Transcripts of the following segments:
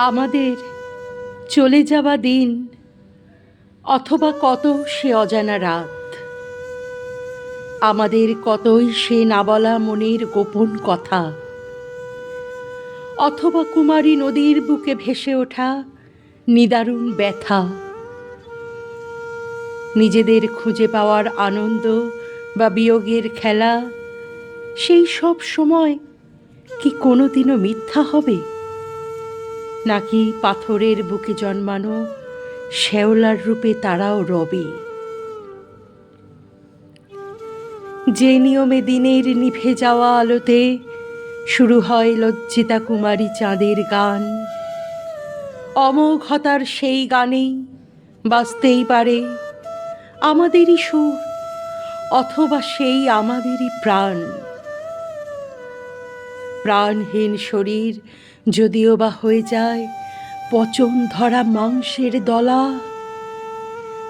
আমাদের চলে যাওয়া দিন, অথবা কত সে অজানা রাত, আমাদের কতই সে না বলা মনের গোপন কথা, অথবা কুমারী নদীর বুকে ভেসে ওঠা নিদারুণ ব্যথা। নিজেদের খুঁজে পাওয়ার আনন্দ বা বিয়োগের খেলা, সেই সব সময় কি কোনোদিনও মিথ্যা হবে? নাকি পাথরের বুকে জন্মানো শ্যাওলার রূপে তারাও রবে? যে নিয়মে দিনের নিভে যাওয়া আলোতে শুরু হয় লজ্জিতা কুমারী চাঁদের গান, অমোঘতার সেই গানেই বাজতেই পারে আমাদেরই সুর, অথবা সেই আমাদেরই প্রাণ। প্রাণহীন শরীর যদিও বা হয়ে যায় পচন ধরা মাংসের দলা,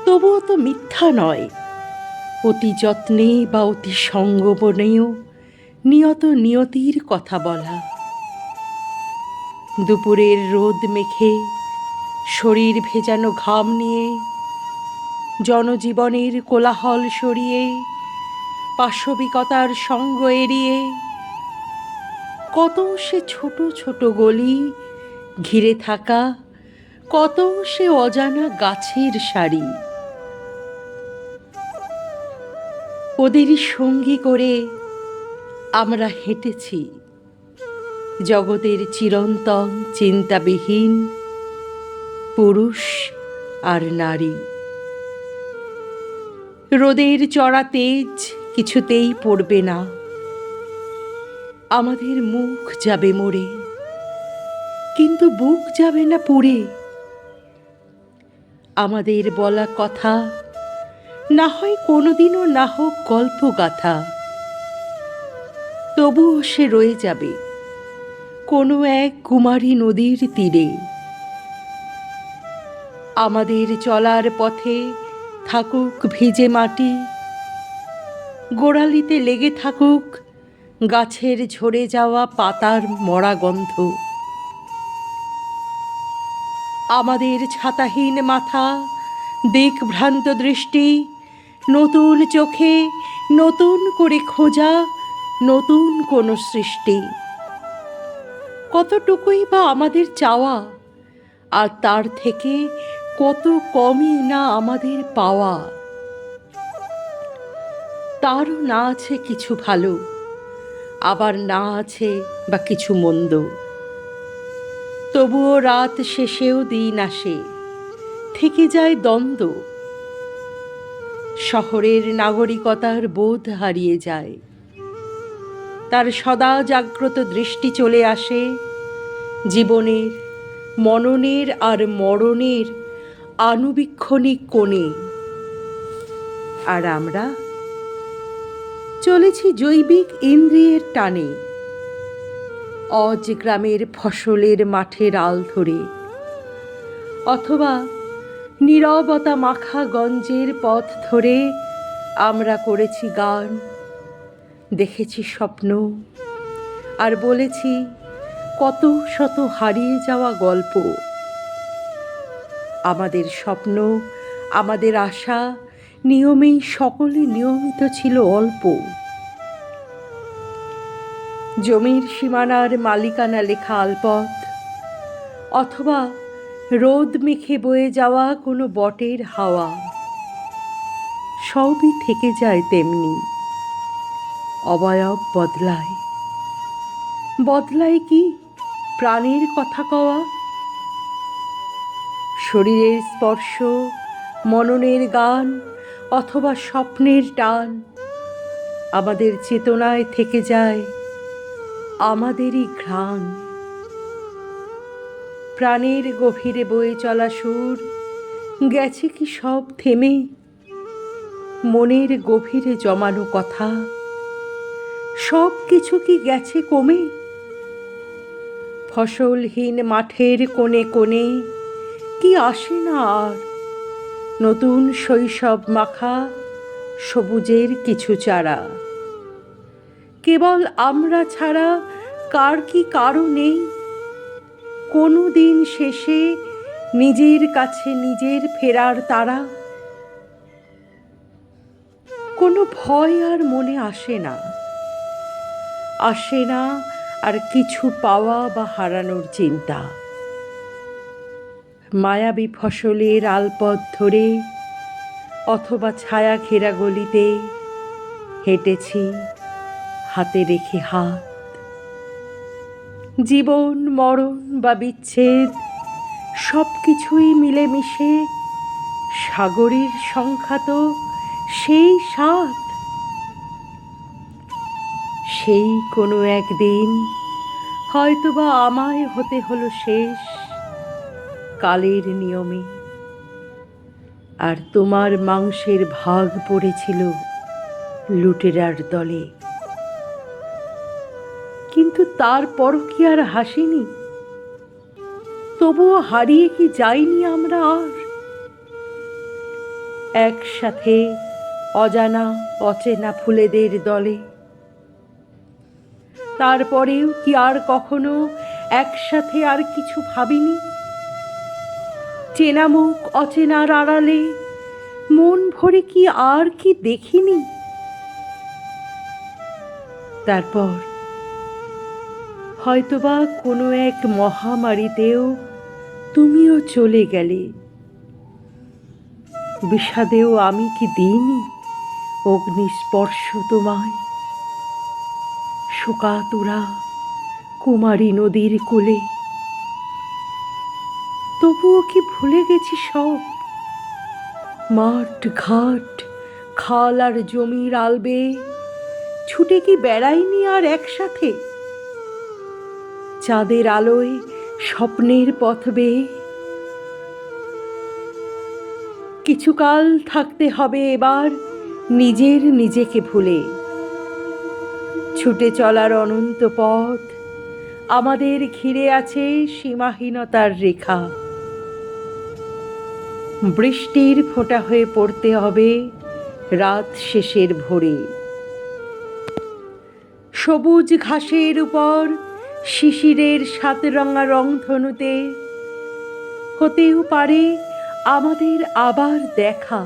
তবুও তো মিথ্যা নয় অতি যত্নে বা অতি সঙ্গোপনেও নিয়ত নিয়তির কথা বলা। দুপুরের রোদ মেখে শরীর ভেজানো ঘাম নিয়ে, জনজীবনের কোলাহল সরিয়ে, পাশবিকতার সঙ্গ এড়িয়ে, কত সে ছোট ছোট গলি ঘিরে থাকা, কত সে অজানা গাছের সারি, ওদেরই সঙ্গী করে আমরা হেঁটেছি জগতের চিরন্তন চিন্তাবিহীন পুরুষ আর নারী। রোদের চড়া তেজ কিছুতেই পড়বে না, আমাদের মুখ যাবে মরে, কিন্তু বুক যাবে না পুড়ে। আমাদের বলা কথা না হয় কোনোদিনও না হোক গল্প গাথা, তবুও সে রয়ে যাবে কোনো এক কুমারী নদীর তীরে। আমাদের চলার পথে থাকুক ভিজে মাটি, গোড়ালিতে লেগে থাকুক গাছের ঝরে যাওয়া পাতার মরা গন্ধ। আমাদের ছাতাহীন মাথা, দিকভ্রান্ত দৃষ্টি, নতুন চোখে নতুন করে খোঁজা নতুন কোনো সৃষ্টি, কতটুকুই বা আমাদের চাওয়া, আর তার থেকে কত কমই না আমাদের পাওয়া। তারও না আছে কিছু ভালো, আবার না আছে বা কিছু মন্দ। তবুও রাত শেষেও দিন আসে, থেকে যায় দ্বন্দ্ব। শহরের নাগরিকতার বোধ হারিয়ে যায়, তার সদা জাগ্রত দৃষ্টি চলে আসে জীবনের, মননের আর মরণের আনুবীক্ষণিক কোণে। আর আমরা চলেছি জৈবিক ইন্দ্রিয়ের টানে, অজ গ্রামের ফসলের মাঠের আল ধরে, অথবা নীরবতা মাখা গঞ্জের পথ ধরে আমরা করেছি গান, দেখেছি স্বপ্ন, আর বলেছি কত শত হারিয়ে যাওয়া গল্প। আমাদের স্বপ্ন, আমাদের আশা নিয়মেই সকলে নিয়মিত ছিল অল্প। জমির সীমানার মালিকানা লেখা আলপথ, অথবা রোদ মেখে বয়ে যাওয়া কোনো বটের হাওয়া, সবই থেকে যায় তেমনি। অবয়ব বদলায়, বদলায় কি প্রাণের কথা কওয়া? শরীরের স্পর্শ, মননের গান, অথবা স্বপ্নের টান, আমাদের চেতনায় থেকে যায় আমাদেরই ঘ্রাণ। প্রাণের গভীরে বয়ে চলা সুর গেছে কি সব থেমে? মনের গভীরে জমানো কথা সব কিছু কি গেছে কমে? ফসলহীন মাঠের কোণে কোণে কি আসে না আর নতুন শৈশব মাখা সবুজের কিছু চারা? কেবল আমরা ছাড়া কার কি কারও নেই? কোনো দিন শেষে নিজের কাছে নিজের ফেরার তারা, কোনো ভয় আর মনে আসে না, আসে না আর কিছু পাওয়া বা হারানোর চিন্তা। মায়াবী ফসলের আলপথ ধরে অথবা ছায়া ঘেরা গলিতে হেঁটেছি হাতে রেখে হাত। জীবন মরণ বা বিচ্ছেদ সব কিছুই মিলেমিশে সাগরের সংখ্যা তো সেই 7। সেই কোনো একদিন হয়তোবা আমায় হতে হলো শেষ কালের নিয়মে, আর তোমার মাংসের ভাগ পড়েছিল লুটেরার দলে। কিন্তু তারপরও কি আর হাসিনি? তবুও হারিয়ে কি যাইনি আমরা আর? একসাথে অজানা অচেনা ফুলেদের দলে। তারপরেও কি আর কখনো একসাথে আর কিছু ভাবিনি? চেনা মুখ অচেনার আড়ালে মন ভরে কি আর কি দেখিনি? তারপর হয়তোবা কোনো এক মহামারীতেও তুমিও চলে গেলে। বিষাদেও আমি কি দিইনি অগ্নিস্পর্শ তোমায়? শোকাতুরা কুমারী নদীর কূলে তবুও কি ভুলে গেছি সব? মাঠ ঘাট খাল আর জমির আলবে ছুটে কি বেড়াইনি আর একসাথে? চাঁদের আলোয় স্বপ্নের পথ বেয়ে কিছুকাল থাকতে হবে এবার নিজের নিজেকে ভুলে। ছুটে চলার অনন্ত পথ আমাদের ঘিরে আছে সীমাহীনতার রেখা। বৃষ্টির ফোঁটা হয়ে পড়তে হবে রাত শেষের ভোরে। সবুজ ঘাসের উপর শিশিরের 7 রঙা রংধনুতে হতেও পারে আমাদের আবার দেখা।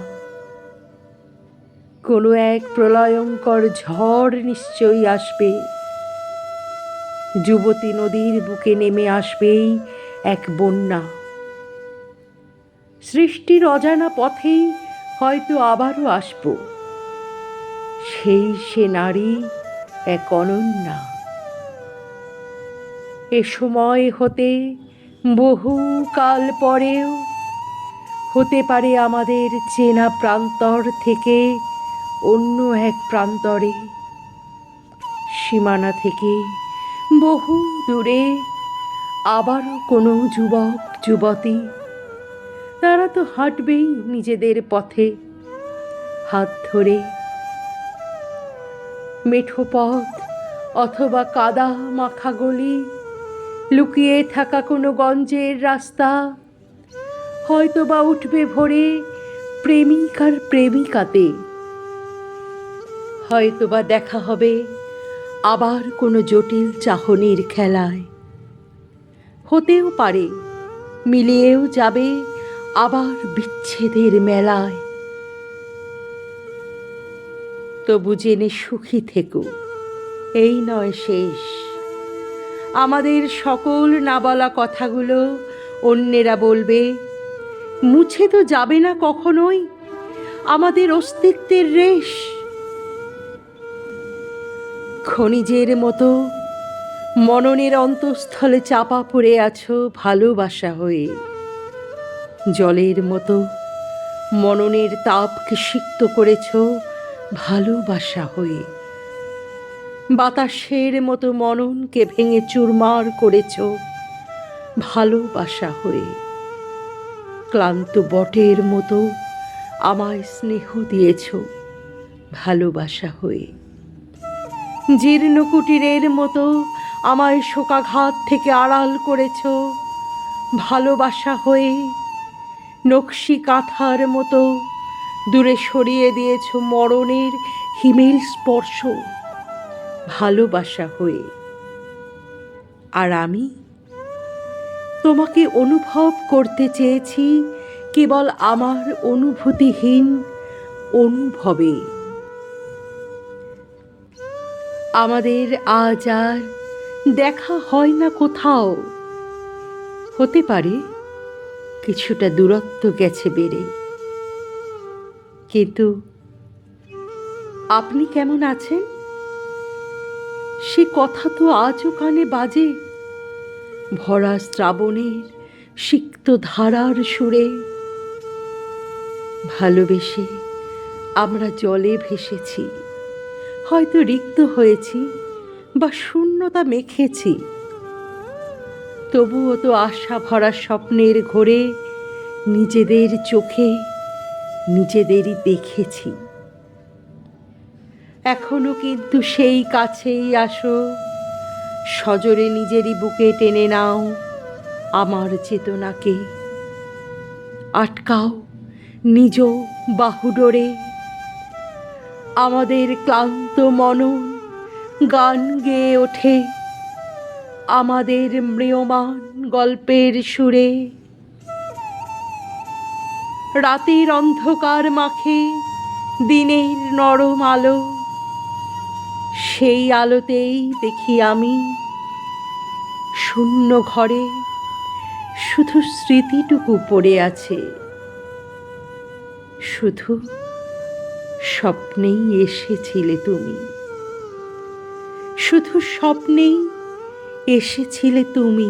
কোনো এক প্রলয়ঙ্কর ঝড় নিশ্চয়ই আসবে। যুবতী নদীর বুকে নেমে আসবেই এক বন্যা। সৃষ্টির অজানা পথেই হয়তো আবারও আসব। সে নারী এক অনন্যা। এ সময় হতে বহু কাল পরেও হতে পারে আমাদের চেনা প্রান্তর থেকে অন্য এক প্রান্তরে, সীমানা থেকে বহু দূরে আবারও কোনো যুবক যুবতী, তারা তো হাঁটবেই নিজেদের পথে হাত ধরে। মেঠো পথ অথবা কাদা মাখা গলি, লুকিয়ে থাকা কোনো গঞ্জের রাস্তা হয়তোবা উঠবে ভোরে প্রেমিক আর প্রেমিকাতে। হয়তোবা দেখা হবে আবার কোনো জটিল চাহনির খেলায়। হতেও পারে মিলিয়েও যাবে আবার বিচ্ছেদের মেলায়। তবু জেনে সুখী থেকো, এই নয় শেষ। আমাদের সকল না বলা কথাগুলো অন্যেরা বলবে, মুছে তো যাবে না কখনোই আমাদের অস্তিত্বের রেশ। খনিজের মতো মননের অন্তঃস্থলে চাপা পড়ে আছো ভালোবাসা হয়ে। জলের মতো মননের তাপকে সিক্ত করেছ ভালোবাসা হয়ে। বাতাসের মতো মননকে ভেঙে চুরমার করেছ ভালোবাসা হয়ে। ক্লান্ত বটের মতো আমায় স্নেহ দিয়েছ ভালোবাসা হয়ে। জীর্ণ কুটিরের মতো আমায় শোকাঘাত থেকে আড়াল করেছ ভালোবাসা হয়ে। নকশি কাঁথার মতো দূরে সরিয়ে দিয়েছ মরণের হিমেল স্পর্শ ভালোবাসা হয়ে। আর তোমাকে অনুভব করতে চেয়েছি কেবল আমার অনুভূতিহীন অনুভবে। আমাদের আজ আর দেখা হয় না কোথাও, হতে পারে কিছুটা দূরত্ব গেছে বেড়ে, কিন্তু আপনি কেমন আছেন সে কথা তো আজও কানে বাজে, ভরা শ্রাবণের সিক্ত ধারার সুরে। ভালোবেসে আমরা জলে ভেসেছি, হয়তো রিক্ত হয়েছি বা শূন্যতা মেখেছি, তবুও তো আশা ভরা স্বপ্নের ঘোরে নিজেদের চোখে নিজেদেরই দেখেছি। এখনো কিন্তু সেই কাছেই আসো, সজোরে নিজেরই বুকে টেনে নাও আমার চেতনাকে, আটকাও নিজ বাহুডোরে। আমাদের ক্লান্ত মনন গান গেয়ে ওঠে আমাদের ম্রিয়মাণ গল্পের সুরে। রাতের অন্ধকার মাখে দিনের নরম আলো, সেই আলোতেই দেখি আমি শূন্য ঘরে শুধু স্মৃতিটুকু পড়ে আছে, শুধু স্বপ্নেই এসেছিলে তুমি, শুধু স্বপ্নেই এসেছিলে তুমি।